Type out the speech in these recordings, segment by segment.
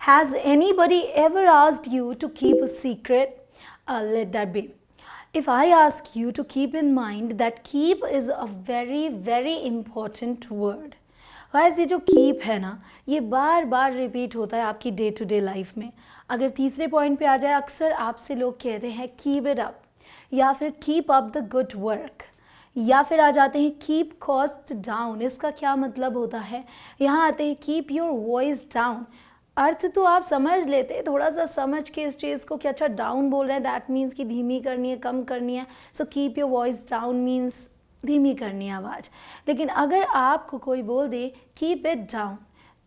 Has anybody ever asked you to keep a secret? Let that be. If I ask you to keep in mind that keep is a very important word. Guys ये जो keep है ना, ये बार बार repeat होता है आपकी day to day life में. अगर तीसरे पॉइंट पे आ जाए, अक्सर आपसे लोग कहते हैं कीप इट अप, या फिर keep up the good work, या फिर आ जाते हैं कीप कॉस्ट डाउन. इसका क्या मतलब होता है? यहाँ आते हैं कीप योर वॉइस डाउन. अर्थ तो आप समझ लेते हैं, थोड़ा सा समझ के इस चीज़ को कि अच्छा डाउन बोल रहे हैं, दैट मीन्स कि धीमी करनी है, कम करनी है. So keep your voice down means धीमी करनी है आवाज़. लेकिन अगर आपको कोई बोल दे कीप इट डाउन,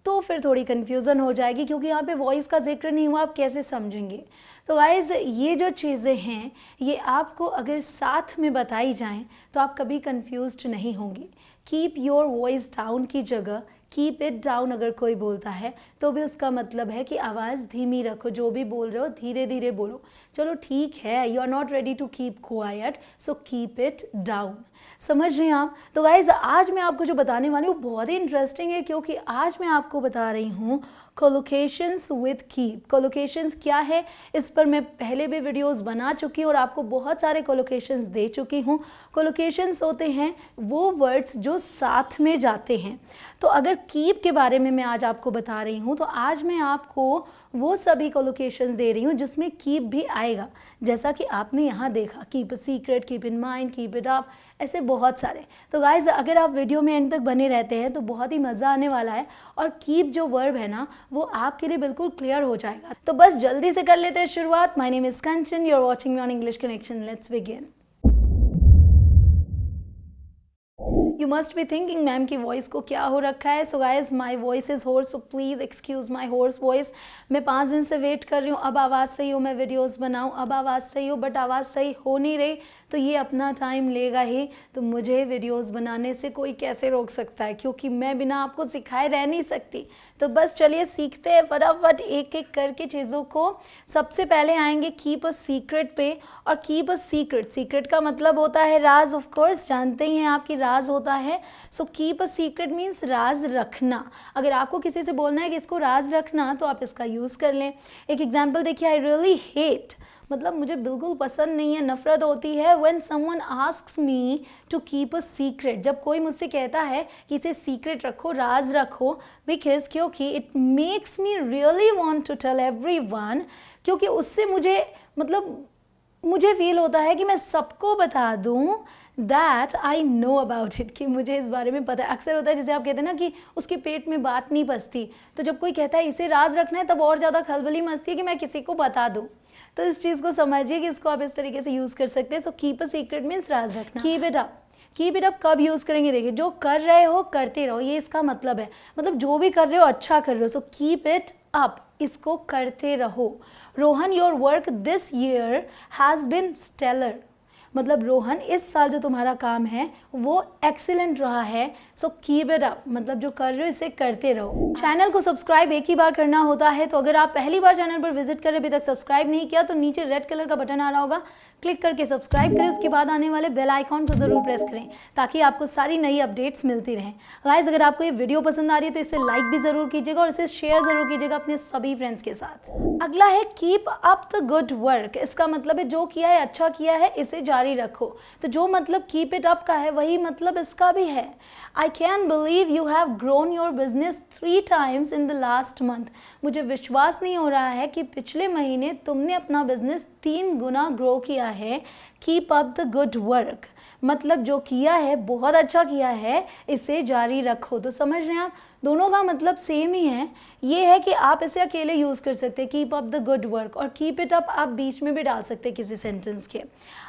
तो फिर थोड़ी कन्फ्यूज़न हो जाएगी, क्योंकि यहाँ पे वॉइस का जिक्र नहीं हुआ. आप कैसे समझेंगे? तो गाइज़ ये जो चीज़ें हैं, ये आपको अगर साथ में बताई जाएं तो आप कभी कन्फ्यूज्ड नहीं होंगे. कीप योर वॉइस डाउन की जगह कीप इट डाउन अगर कोई बोलता है तो भी उसका मतलब है कि आवाज़ धीमी रखो, जो भी बोल रहे हो धीरे धीरे बोलो. चलो ठीक है, you are not ready to keep quiet, so keep it down. समझ रहे हैं आप? तो गाइज आज मैं आपको जो बताने वाली हूँ बहुत ही इंटरेस्टिंग है, क्योंकि आज मैं आपको बता रही हूँ कोलोकेशंस विद कीप. कोलोकेशंस क्या है, इस पर मैं पहले भी वीडियोस बना चुकी हूँ और आपको बहुत सारे कोलोकेशंस दे चुकी हूँ. कोलोकेशंस होते हैं वो वर्ड्स जो साथ में जाते हैं. तो अगर कीप के बारे में मैं आज आपको बता रही हूँ, तो आज मैं आपको वो सभी कोलोकेशंस दे रही हूँ जिसमें कीप भी आएगा. जैसा कि आपने यहाँ देखा, keep a secret, keep in mind, keep it up, ऐसे बहुत सारे. तो गाइज अगर आप वीडियो में एंड तक बने रहते हैं तो बहुत ही मज़ा आने वाला है, और कीप जो वर्ब है ना, वो आपके लिए बिल्कुल क्लियर हो जाएगा. तो बस जल्दी से कर लेते हैं शुरुआत. My name is Kanchan, you are watching me on English Connection. Let's begin. You must be thinking ma'am की वॉइस को क्या हो रखा है. So guys my voice is hoarse, so please excuse my hoarse voice. मैं 5 दिन से वेट कर रही हूँ, अब आवाज़ सही हो मैं वीडियोस बनाऊँ, अब आवाज़ सही हो, बट आवाज़ सही हो नहीं रही, तो ये अपना टाइम लेगा ही. तो मुझे वीडियोस बनाने से कोई कैसे रोक सकता है, क्योंकि मैं बिना आपको सिखाए रह नहीं सकती. तो बस चलिए सीखते हैं फटाफट एक एक करके चीज़ों को. सबसे पहले आएंगे कीप अ सीक्रेट पे. और कीप अ सीक्रेट, सीक्रेट का मतलब होता है राज. ऑफ कोर्स जानते ही हैं आपकी राज होता है. So keep a secret means राज रखना. अगर आपको किसी से बोलना है कि इसको राज रखना, तो आप इसका यूज़ कर लें. एक एग्जाम्पल देखिए, आई रियली हेट, मतलब मुझे बिल्कुल पसंद नहीं है, नफ़रत होती है, when someone asks me to keep a secret. जब कोई मुझसे कहता है कि इसे सीक्रेट रखो, राज रखो, बिकॉज क्योंकि it makes me really want to tell everyone. क्योंकि उससे मुझे फील होता है कि मैं सबको बता दूं that I know about it, कि मुझे इस बारे में पता है. अक्सर होता है जैसे आप कहते हैं ना कि उसके पेट में बात नहीं पचती, तो जब कोई कहता है इसे राज रखना है, तब और ज़्यादा खलबली मचती है कि मैं किसी को बता दूं. तो इस चीज़ को समझिए कि इसको आप इस तरीके से यूज़ कर सकते हैं. So keep a secret means राज रखना. Keep it up, keep it up कब यूज़ करेंगे? देखिए, जो कर रहे हो करते रहो, ये इसका मतलब है. मतलब जो भी कर रहे हो अच्छा कर रहे हो. सो कीप इट अप, इसको करते रहो. Rohan your work this year has been stellar. मतलब रोहन इस साल जो तुम्हारा काम है वो एक्सीलेंट रहा है. सो कीप इट अप, मतलब जो कर रहे हो इसे करते रहो. चैनल को सब्सक्राइब एक ही बार करना होता है, तो अगर आप पहली बार चैनल पर विजिट करें, अभी तक सब्सक्राइब नहीं किया, तो नीचे रेड कलर का बटन आ रहा होगा, क्लिक करके सब्सक्राइब करें. उसके बाद आने वाले बेल आइकॉन को ज़रूर प्रेस करें, ताकि आपको सारी नई अपडेट्स मिलती रहें. गाइस अगर आपको ये वीडियो पसंद आ रही है तो इसे लाइक भी ज़रूर कीजिएगा और इसे शेयर ज़रूर कीजिएगा अपने सभी फ्रेंड्स के साथ. अगला है keep up the good work. इसका मतलब है जो किया है, अच्छा किया है, इसे जारी रखो. तो जो मतलब कीप इट अप का है, वही मतलब इसका भी है. I can believe you have grown your business 3 times in the last month. मुझे विश्वास नहीं हो रहा है कि पिछले महीने तुमने अपना बिजनेस 3 गुना ग्रो किया है. Keep up the good work, मतलब जो किया है बहुत अच्छा किया है, इसे जारी रखो. तो समझ रहे हैं आप, दोनों का मतलब सेम ही है. ये है कि आप इसे अकेले यूज़ कर सकते हैं, keep up the good work, और कीप इट अप आप बीच में भी डाल सकते हैं किसी सेंटेंस के.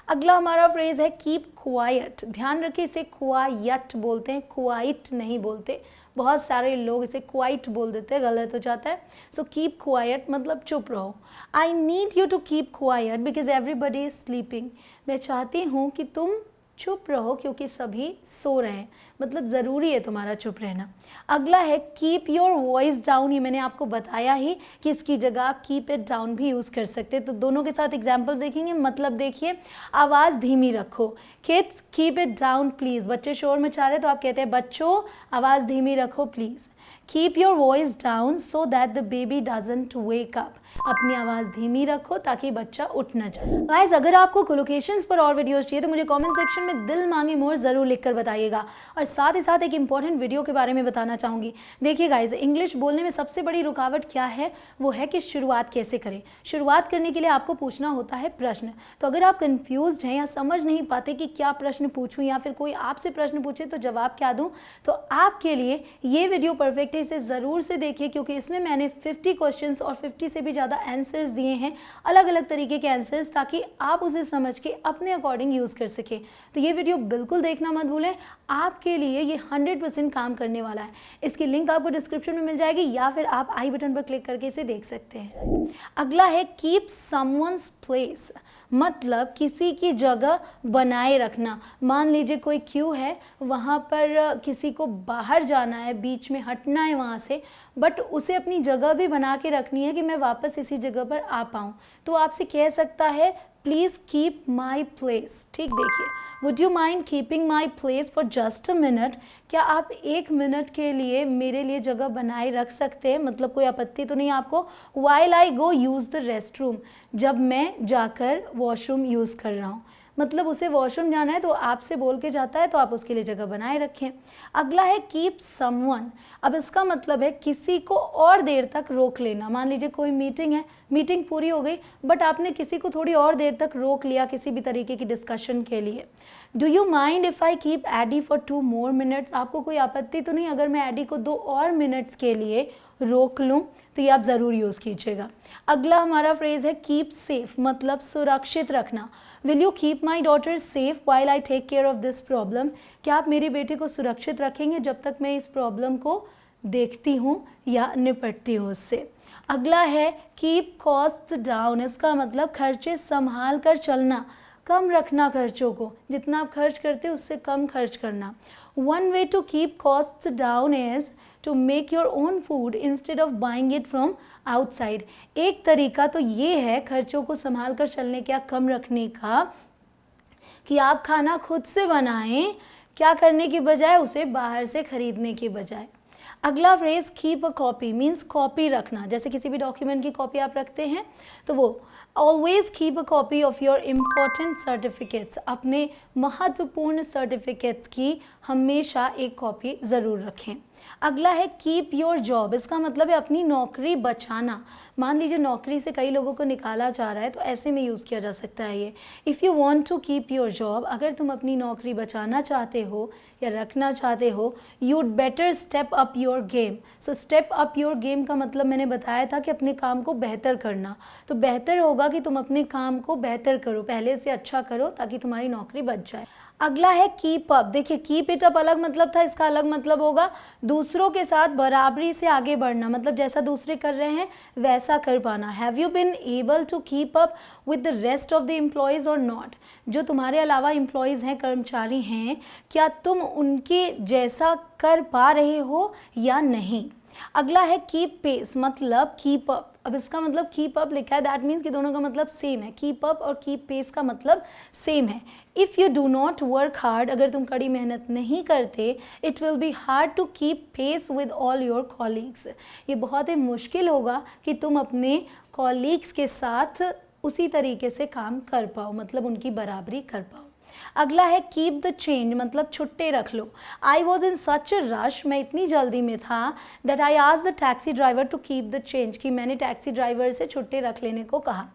अगला हमारा फ्रेज है कीप क्वाइट. ध्यान रखिए, इसे क्वाइट बोलते हैं, क्वाइट नहीं बोलते. बहुत सारे लोग इसे क्वाइट बोल देते हैं, गलत हो जाता है. सो कीप क्वाइट मतलब चुप रहो. I need you to keep quiet because everybody is sleeping. मैं चाहती हूँ कि तुम चुप रहो क्योंकि सभी सो रहे हैं, मतलब ज़रूरी है तुम्हारा चुप रहना. अगला है कीप योर वॉइस डाउन. ये मैंने आपको बताया ही कि इसकी जगह आप कीप इट डाउन भी यूज़ कर सकते हैं. तो दोनों के साथ एग्जाम्पल्स देखेंगे. मतलब देखिए, आवाज़ धीमी रखो. Kids keep it down please. बच्चे शोर मचा रहे तो आप कहते हैं बच्चों आवाज़ धीमी रखो please. Keep your voice down so that the baby doesn't wake up. अपनी आवाज़ धीमी रखो ताकि बच्चा उठ न जाए। गाइस, अगर आपको कोलोकेशंस पर और वीडियोस चाहिए तो मुझे कमेंट सेक्शन में दिल मांगे मोर ज़रूर लिखकर बताइएगा। और साथ ही साथ एक इंपॉर्टेंट वीडियो के बारे में बताना चाहूँगी। देखिए गाइस, इंग्लिश बोलने में सबसे बड़ी रुकावट क्या है, वो है कि शुरुआत कैसे करें। शुरुआत करने के लिए आपको पूछना होता है प्रश्न। तो अगर आप कंफ्यूज्ड हैं या समझ नहीं पाते कि क्या प्रश्न पूछूं या फिर कोई आपसे प्रश्न पूछे तो जवाब क्या दूं, तो आपके लिए ये वीडियो परफेक्ट है। इसे ज़रूर से देखिए क्योंकि इसमें मैंने 50 क्वेश्चंस और 50 से भी ज़्यादा आंसर्स दिए हैं, अलग अलग तरीके के आंसर्स, ताकि आप उसे समझ के अपने अकॉर्डिंग यूज़ कर सकें। तो ये वीडियो बिल्कुल देखना मत भूलें, आपके लिए ये 100% काम करने वाला है। इसकी लिंक आपको डिस्क्रिप्शन में मिल जाएगी या फिर आप आई बटन पर क्लिक करके इसे देख सकते हैं। अगला है कीप समवन्स प्लेस, मतलब किसी की जगह बनाए रखना। मान लीजिए कोई क्यू है, वहाँ पर किसी को बाहर जाना है, बीच में हटना है वहाँ से, बट उसे अपनी जगह भी बना के रखनी है कि मैं वापस इसी जगह पर आ पाऊँ। तो आपसे कह सकता है प्लीज़ कीप माई प्लेस। ठीक, देखिए, would you mind keeping my place for just a minute. क्या आप 1 मिनट के लिए मेरे लिए जगह बनाए रख सकते हैं, मतलब कोई आपत्ति तो नहीं आपको। While I go use the rest room, जब मैं जाकर वॉशरूम यूज़ कर रहा हूँ, मतलब उसे वॉशरूम जाना है तो आपसे बोल के जाता है तो आप उसके लिए जगह बनाए रखें। अगला है कीप समवन। अब इसका मतलब है किसी को और देर तक रोक लेना। मान लीजिए कोई मीटिंग है, मीटिंग पूरी हो गई बट आपने किसी को थोड़ी और देर तक रोक लिया किसी भी तरीके की डिस्कशन के लिए। Do you mind if I keep Eddie for 2 more minutes। आपको कोई आपत्ति तो नहीं अगर मैं एडी को 2 और मिनट्स के लिए रोक लूँ, तो ये आप ज़रूर यूज़ कीजिएगा। अगला हमारा फ्रेज़ है कीप सेफ, मतलब सुरक्षित रखना। Will you keep my daughter safe while I take care of this problem. क्या आप मेरी बेटी को सुरक्षित रखेंगे जब तक मैं इस प्रॉब्लम को देखती हूँ या निपटती हूँ उससे। अगला है कीप कॉस्ट डाउन, इसका मतलब खर्चे संभाल कर चलना, कम रखना खर्चों को, जितना आप खर्च करते हो उससे कम खर्च करना। One way to keep cost down is to make your own food instead of buying it from outside. एक तरीका तो ये है खर्चों को संभाल कर चलने का, कम रखने का, कि आप खाना खुद से बनाएं, क्या करने की बजाय उसे बाहर से खरीदने की बजाय। अगला phrase keep a copy means copy रखना। जैसे किसी भी डॉक्यूमेंट की कॉपी आप रखते हैं तो वो always keep a copy of your important certificates. अपने महत्वपूर्ण सर्टिफिकेट्स की हमेशा एक कॉपी ज़रूर रखें। अगला है कीप योर जॉब, इसका मतलब है अपनी नौकरी बचाना। मान लीजिए नौकरी से कई लोगों को निकाला जा रहा है तो ऐसे में यूज़ किया जा सकता है ये। If you want to keep your job, अगर तुम अपनी नौकरी बचाना चाहते हो या रखना चाहते हो, you'd better step up your game. So step up your game का मतलब मैंने बताया था कि अपने काम को बेहतर करना। तो बेहतर होगा कि तुम अपने काम को बेहतर करो, पहले से अच्छा करो ताकि तुम्हारी नौकरी बच जाए। अगला है कीप अप। देखिए कीप इट अप अलग मतलब था, इसका अलग मतलब होगा दूसरों के साथ बराबरी से आगे बढ़ना, मतलब जैसा दूसरे कर रहे हैं वैसा कर पाना। Have you been able to keep up with the rest of the employees or not. जो तुम्हारे अलावा एम्प्लॉयज़ हैं, कर्मचारी हैं, क्या तुम उनके जैसा कर पा रहे हो या नहीं। अगला है कीप पेस, मतलब कीप अप। अब इसका मतलब कीप अप लिखा है, दैट मीन्स कि दोनों का मतलब सेम है। कीप अप और कीप पेस का मतलब सेम है। If you do not work hard, अगर तुम कड़ी मेहनत नहीं करते, it will be hard to keep pace with all your colleagues. ये बहुत ही मुश्किल होगा कि तुम अपने कॉलीग्स के साथ उसी तरीके से काम कर पाओ, मतलब उनकी बराबरी कर पाओ। अगला है कीप द चेंज, मतलब छुट्टे रख लो। I was in such a rush, मैं इतनी जल्दी में था, that I asked the taxi driver to keep the change, कि मैंने टैक्सी ड्राइवर से छुट्टे रख लेने को कहा।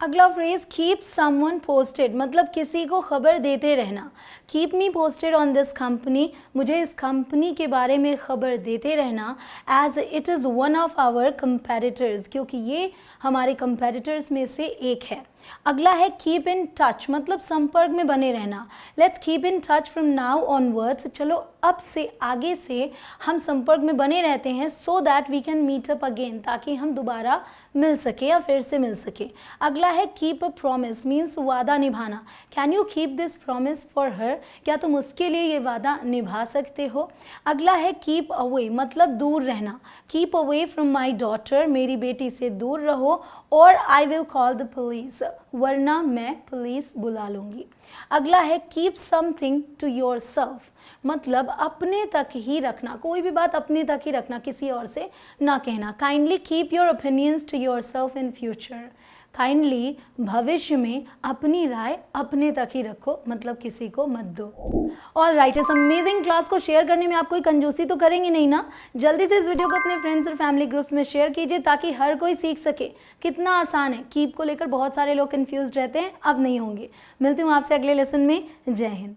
अगला फ्रेज कीप समवन पोस्टेड, मतलब किसी को खबर देते रहना। Keep me posted on this company, मुझे इस कंपनी के बारे में खबर देते रहना, as it is one of our competitors, क्योंकि ये हमारे कंपेटिटर्स में से एक है। अगला है कीप इन टच, मतलब संपर्क में बने रहना। Let's keep in touch from now onwards, चलो अब से आगे से हम संपर्क में बने रहते हैं, so that we can meet up again, ताकि हम दोबारा मिल सके या फिर से मिल सके। अगला है कीप अ प्रॉमिस मीन्स वादा निभाना। Can you keep this promise for her, क्या तुम उसके लिए ये वादा निभा सकते हो। अगला है कीप अवे, मतलब दूर रहना। Keep away from my daughter, मेरी बेटी से दूर रहो, और I will call the police, वरना मैं पुलिस बुला लूँगी। अगला है keep something to yourself, मतलब अपने तक ही रखना, कोई भी बात अपने तक ही रखना, किसी और से ना कहना। Kindly keep your opinions to yourself in future, kindly भविष्य में अपनी राय अपने तक ही रखो, मतलब किसी को मत दो। ऑल राइट, इस अमेजिंग क्लास को शेयर करने में आप कोई कंजूसी तो करेंगे नहीं ना? जल्दी से इस वीडियो को अपने फ्रेंड्स और फैमिली ग्रुप्स में शेयर कीजिए ताकि हर कोई सीख सके। कितना आसान है, कीप को लेकर बहुत सारे लोग कंफ्यूज रहते हैं, अब नहीं होंगे। मिलती हूँ आपसे अगले लेसन में। जय हिंद।